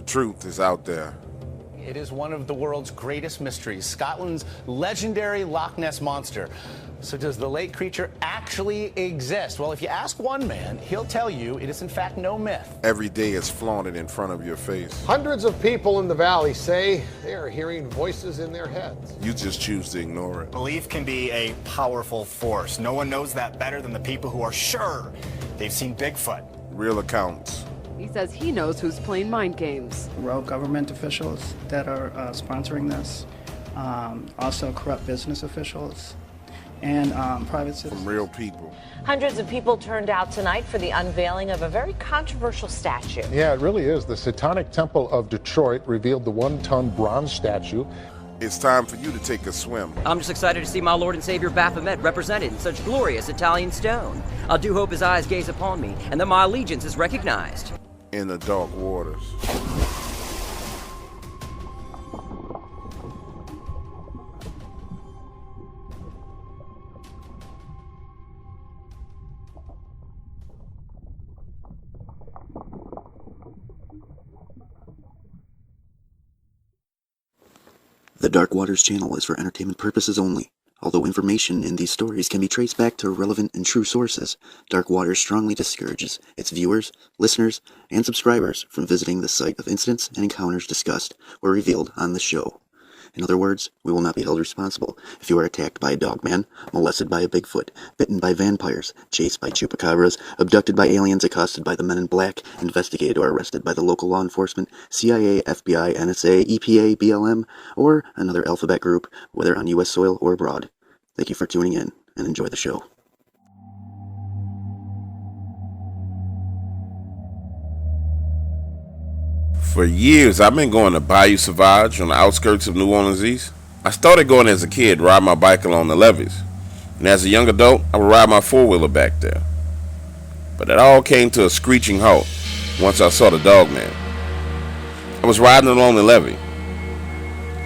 The truth is out there. It is one of the world's greatest mysteries, Scotland's legendary Loch Ness monster. So does the lake creature actually exist? Well, if you ask one man, he'll tell you it is in fact no myth. Every day it's flaunted in front of your face. Hundreds of people in the valley say they are hearing voices in their heads. You just choose to ignore it. Belief can be a powerful force. No one knows that better than the people who are sure they've seen Bigfoot. Real accounts. He says he knows who's playing mind games. Rogue government officials that are sponsoring this, also corrupt business officials, and private citizens. From real people. Hundreds of people turned out tonight for the unveiling of a very controversial statue. Yeah, it really is. The Satanic Temple of Detroit revealed the one-ton bronze statue. It's time for you to take a swim. I'm just excited to see my Lord and Savior Baphomet represented in such glorious Italian stone. I do hope his eyes gaze upon me, and that my allegiance is recognized. In the dark waters. The Dark Waters channel is for entertainment purposes only. Although information in these stories can be traced back to relevant and true sources, Dark Waters strongly discourages its viewers, listeners, and subscribers from visiting the site of incidents and encounters discussed or revealed on the show. In other words, we will not be held responsible if you are attacked by a Dogman, molested by a Bigfoot, bitten by vampires, chased by chupacabras, abducted by aliens, accosted by the Men in Black, investigated or arrested by the local law enforcement, CIA, FBI, NSA, EPA, BLM, or another alphabet group, whether on U.S. soil or abroad. Thank you for tuning in, and enjoy the show. For years, I've been going to Bayou Sauvage on the outskirts of New Orleans East. I started going as a kid, riding my bike along the levees. And as a young adult, I would ride my four-wheeler back there. But it all came to a screeching halt once I saw the Dogman. I was riding along the levee,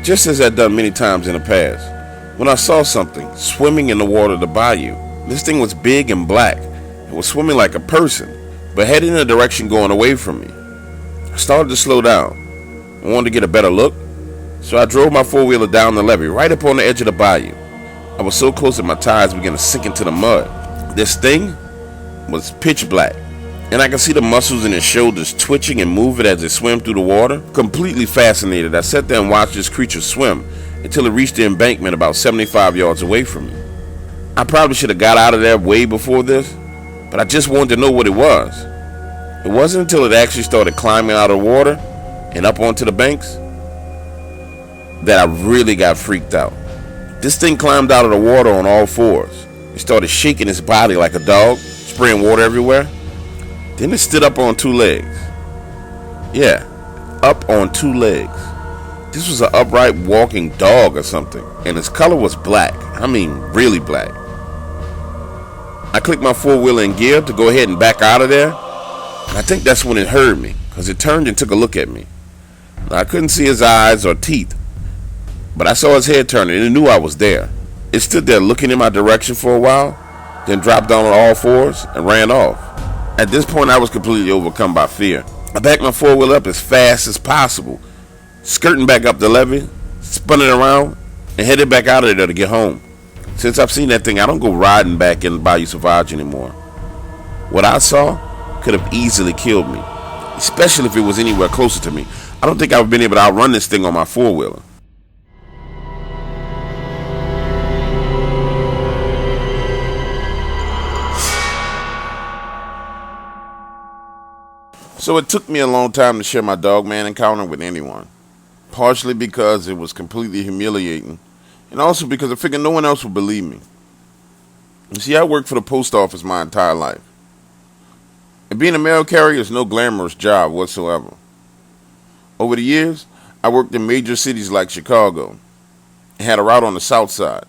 just as I'd done many times in the past, when I saw something swimming in the water of the bayou. This thing was big and black. It was swimming like a person, but heading in a direction going away from me. I started to slow down. I wanted to get a better look, so I drove my four-wheeler down the levee, right up on the edge of the bayou. I was so close that my tires began to sink into the mud. This thing was pitch black, and I could see the muscles in its shoulders twitching and moving as it swam through the water. Completely fascinated, I sat there and watched this creature swim until it reached the embankment about 75 yards away from me. I probably should have got out of there way before this, but I just wanted to know what it was. It wasn't until it actually started climbing out of the water and up onto the banks that I really got freaked out. This thing climbed out of the water on all fours. It started shaking its body like a dog, spraying water everywhere. Then it stood up on two legs. Yeah, up on two legs. This was an upright walking dog or something, and its color was black. I mean, really black. I clicked my four-wheeler in gear to go ahead and back out of there. And I think that's when it heard me, because it turned and took a look at me. Now, I couldn't see his eyes or teeth, but I saw his head turning and it knew I was there. It stood there looking in my direction for a while, then dropped down on all fours and ran off. At this point, I was completely overcome by fear. I backed my four-wheeler up as fast as possible, skirting back up the levee, spun it around, and headed back out of there to get home. Since I've seen that thing, I don't go riding back in Bayou Sauvage anymore. What I saw could have easily killed me, especially if it was anywhere closer to me. I don't think I would have been able to outrun this thing on my four-wheeler. So it took me a long time to share my Dogman encounter with anyone, partially because it was completely humiliating, and also because I figured no one else would believe me. You see, I worked for the post office my entire life. And being a mail carrier is no glamorous job whatsoever. Over the years, I worked in major cities like Chicago and had a route on the south side,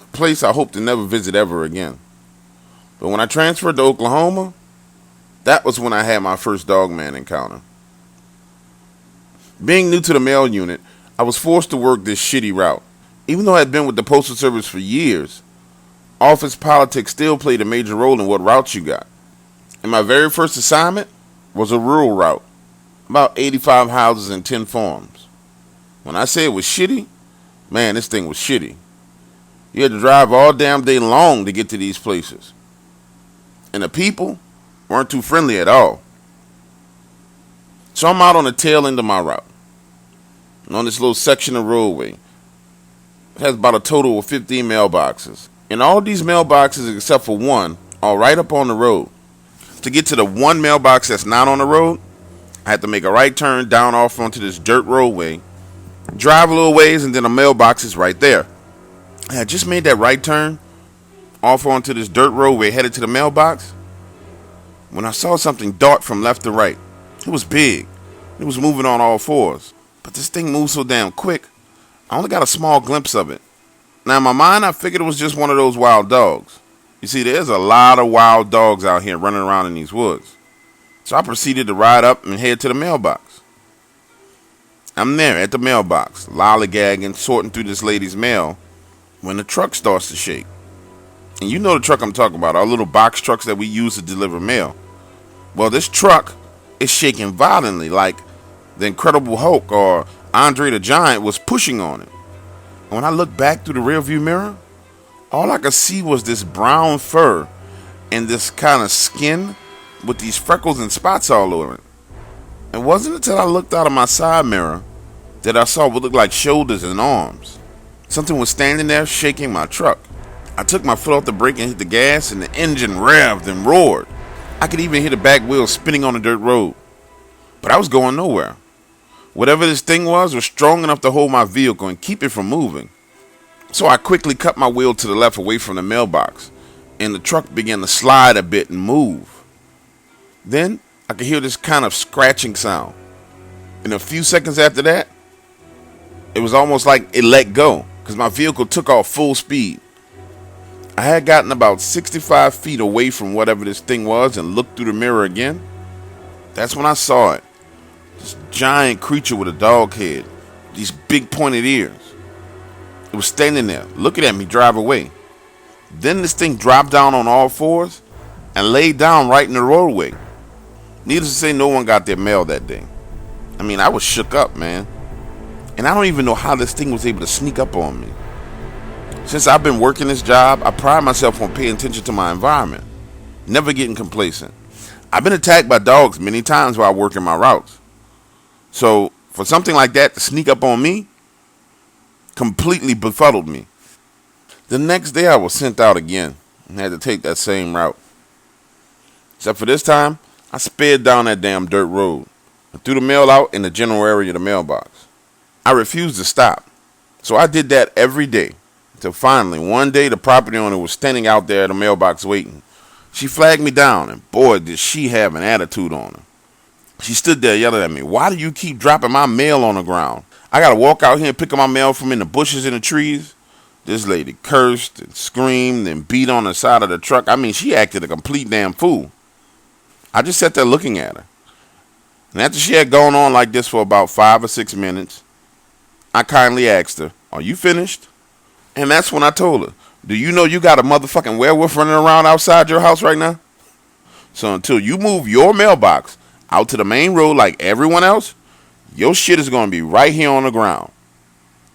a place I hope to never visit ever again. But when I transferred to Oklahoma, that was when I had my first Dogman encounter. Being new to the mail unit, I was forced to work this shitty route. Even though I had been with the Postal Service for years, office politics still played a major role in what routes you got. And my very first assignment was a rural route. About 85 houses and 10 farms. When I say it was shitty, man, this thing was shitty. You had to drive all damn day long to get to these places. And the people weren't too friendly at all. So I'm out on the tail end of my route. And on this little section of roadway, it has about a total of 15 mailboxes. And all these mailboxes, except for one, are right up on the road. To get to the one mailbox that's not on the road, I had to make a right turn down off onto this dirt roadway, drive a little ways, and then the mailbox is right there. I had just made that right turn off onto this dirt roadway headed to the mailbox when I saw something dart from left to right. It was big. It was moving on all fours. But this thing moved so damn quick, I only got a small glimpse of it. Now in my mind, I figured it was just one of those wild dogs. You see, there's a lot of wild dogs out here running around in these woods. So I proceeded to ride up and head to the mailbox. I'm there at the mailbox, lollygagging, sorting through this lady's mail, when the truck starts to shake. And you know the truck I'm talking about, our little box trucks that we use to deliver mail. Well, this truck is shaking violently, like the Incredible Hulk or Andre the Giant was pushing on it. And when I looked back through the rearview mirror, all I could see was this brown fur and this kind of skin with these freckles and spots all over it. It wasn't until I looked out of my side mirror that I saw what looked like shoulders and arms. Something was standing there shaking my truck. I took my foot off the brake and hit the gas, and the engine revved and roared. I could even hear the back wheels spinning on the dirt road. But I was going nowhere. Whatever this thing was strong enough to hold my vehicle and keep it from moving. So I quickly cut my wheel to the left away from the mailbox, and the truck began to slide a bit and move. Then I could hear this kind of scratching sound. And a few seconds after that, it was almost like it let go, because my vehicle took off full speed. I had gotten about 65 feet away from whatever this thing was and looked through the mirror again. That's when I saw it. This giant creature with a dog head, these big pointed ears. It was standing there, looking at me drive away. Then this thing dropped down on all fours and laid down right in the roadway. Needless to say, no one got their mail that day. I mean, I was shook up, man. And I don't even know how this thing was able to sneak up on me. Since I've been working this job, I pride myself on paying attention to my environment, never getting complacent. I've been attacked by dogs many times while working my routes. So for something like that to sneak up on me, completely befuddled me. The next day I was sent out again and had to take that same route. Except for this time, I sped down that damn dirt road and threw the mail out in the general area of the mailbox. I refused to stop, so I did that every day until finally one day the property owner was standing out there at the mailbox waiting. She flagged me down, and boy did she have an attitude on her. She stood there yelling at me, "Why do you keep dropping my mail on the ground? I gotta walk out here and pick up my mail from in the bushes and the trees." This lady cursed and screamed and beat on the side of the truck. I mean, she acted a complete damn fool. I just sat there looking at her. And after she had gone on like this for about 5 or 6 minutes, I kindly asked her, "Are you finished?" And that's when I told her, "Do you know you got a motherfucking werewolf running around outside your house right now? So until you move your mailbox out to the main road like everyone else, your shit is going to be right here on the ground."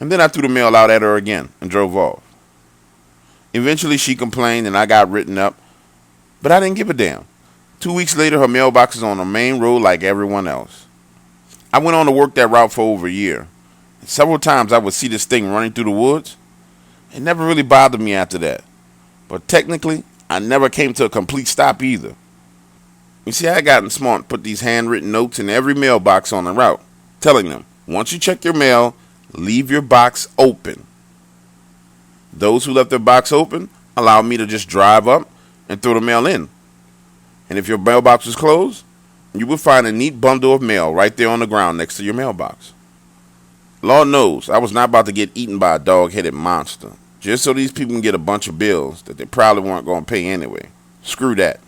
And then I threw the mail out at her again and drove off. Eventually she complained and I got written up, but I didn't give a damn. 2 weeks later, her mailbox is on the main road like everyone else. I went on to work that route for over a year. And several times I would see this thing running through the woods. It never really bothered me after that. But technically, I never came to a complete stop either. You see, I had gotten smart and put these handwritten notes in every mailbox on the route, telling them, once you check your mail, leave your box open. Those who left their box open allowed me to just drive up and throw the mail in. And if your mailbox was closed, you would find a neat bundle of mail right there on the ground next to your mailbox. Lord knows I was not about to get eaten by a dog-headed monster, just so these people can get a bunch of bills that they probably weren't going to pay anyway. Screw that.